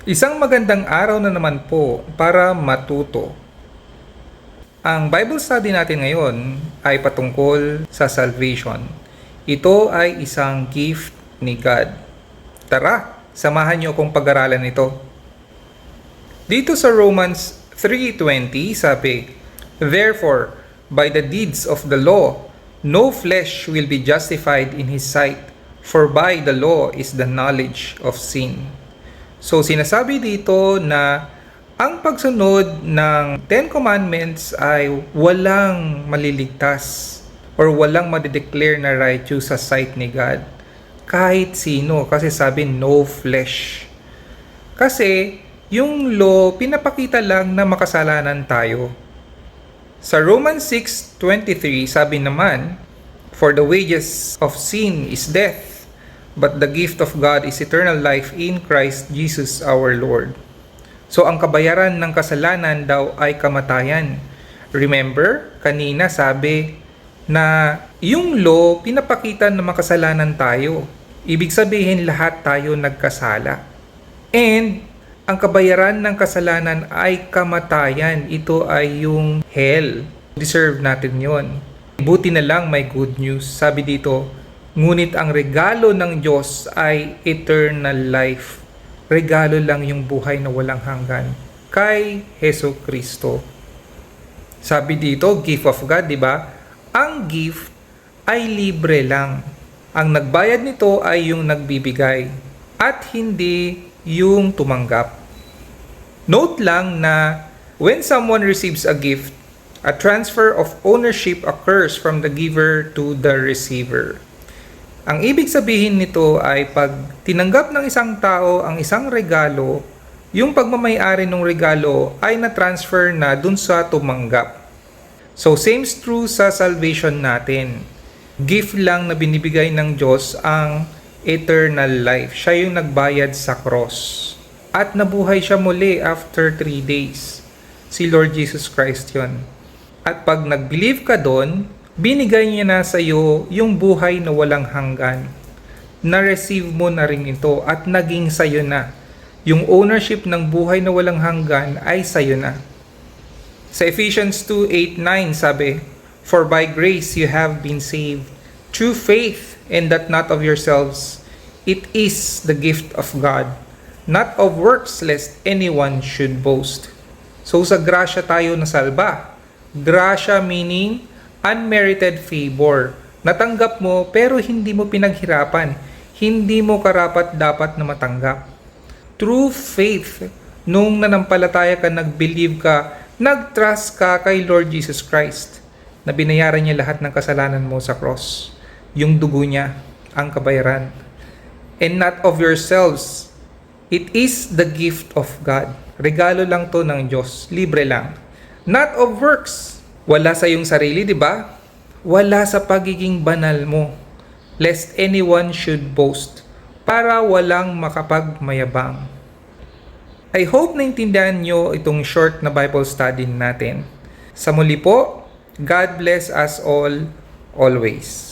Isang magandang araw na naman po para matuto. Ang Bible study natin ngayon ay patungkol sa salvation. Ito ay isang gift ni God. Tara, samahan niyo akong pag-aralan ito. Dito sa Romans 3:20 sabi, "Therefore, by the deeds of the law, no flesh will be justified in his sight, for by the law is the knowledge of sin." So sinasabi dito na ang pagsunod ng Ten Commandments ay walang maliligtas or walang madideclare na righteous sa sight ni God. Kahit sino, kasi sabi no flesh. Kasi yung law, pinapakita lang na makasalanan tayo. Sa Romans 6:23 sabi naman, "For the wages of sin is death, but the gift of God is eternal life in Christ Jesus our Lord." So ang kabayaran ng kasalanan daw ay kamatayan. Remember, kanina sabi na yung law pinapakita na makasalanan tayo. Ibig sabihin lahat tayo nagkasala. And ang kabayaran ng kasalanan ay kamatayan. Ito ay yung hell. Deserve natin yon. Buti na lang may good news. Sabi dito, ngunit ang regalo ng Diyos ay eternal life. Regalo lang yung buhay na walang hanggan kay Hesus Kristo. Sabi dito, gift of God, di ba? Ang gift ay libre lang. Ang nagbayad nito ay yung nagbibigay at hindi yung tumanggap. Note lang na when someone receives a gift, a transfer of ownership occurs from the giver to the receiver. Ang ibig sabihin nito ay pag tinanggap ng isang tao ang isang regalo, yung pagmamay-ari ng regalo ay na-transfer na dun sa tumanggap. So same is true sa salvation natin. Gift lang na binibigay ng Diyos ang eternal life. Siya yung nagbayad sa cross. At nabuhay siya muli after 3 days. Si Lord Jesus Christ yon. At pag nag-believe ka doon, binigay niya na sa iyo yung buhay na walang hanggan. Na-receive mo na rin ito at naging sa iyo na. Yung ownership ng buhay na walang hanggan ay sa iyo na. Sa Ephesians 2:8-9 sabi, "For by grace you have been saved, through faith, and that not of yourselves. It is the gift of God, not of works, lest anyone should boast." So sa grasya tayo nasalba. Grasya meaning unmerited favor. Natanggap mo pero hindi mo pinaghirapan. Hindi mo karapat-dapat na matanggap. True faith, nung nanampalataya ka, nag-believe ka, nag-trust ka kay Lord Jesus Christ, na binayaran niya lahat ng kasalanan mo sa cross. Yung dugo niya, ang kabayaran. And not of yourselves. It is the gift of God. Regalo lang to ng Diyos. Libre lang. Not of works. Wala sa iyong sarili, di ba? Wala sa pagiging banal mo. Lest anyone should boast. Para walang makapagmayabang. I hope naintindihan nyo itong short na Bible study natin. Sa muli po, God bless us all, always.